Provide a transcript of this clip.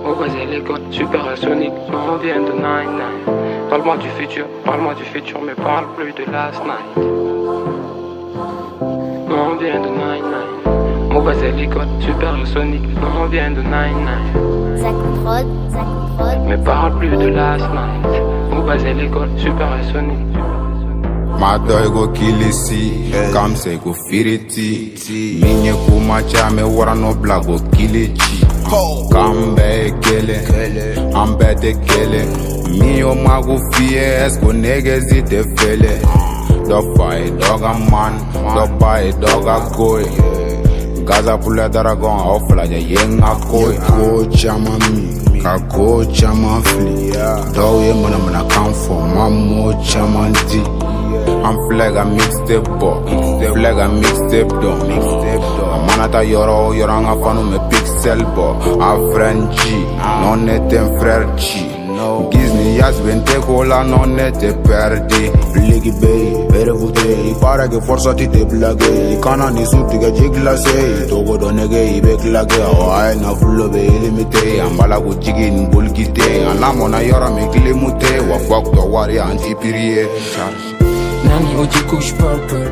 Mauvaise l'école, supersonique, on vient de 9-9. Parle-moi du futur, mais parle plus de last night. On vient de 9-9. Mauvaise l'école, supersonique, on vient de 9-9. Zakutrod, mais parle plus de last night. Mauvaise l'école, supersonique. Madoi go kilisi, kamse go firiti. Minye kumacha me wara no bla go kilichi. Kambe kele, ambe te kele. Mio magu fie esko negezi te fele. Do fight doga man, do buy doga koi. Gaza pula daragon ofla ya yenga koi. Ko chama mi, ka ko chama fli. Do ye mana come for mamo chama di. I'm flag a mixtape bo, flag a mixtape don. Amanata yoro yoranga fanu me pixel bo. A Frenchie, non était frère chi. Gizni yas vente cola non était perdi. Bligi bay, bere vute, I para che forza ti te blaghe. I canani su ti che glacé, togo donege I beklage. O ai na fullo be illimité, ambala go jigin bulgite. Alamona yora me klimute, wa fuck to wari anti pirie. Nani oji kush purple.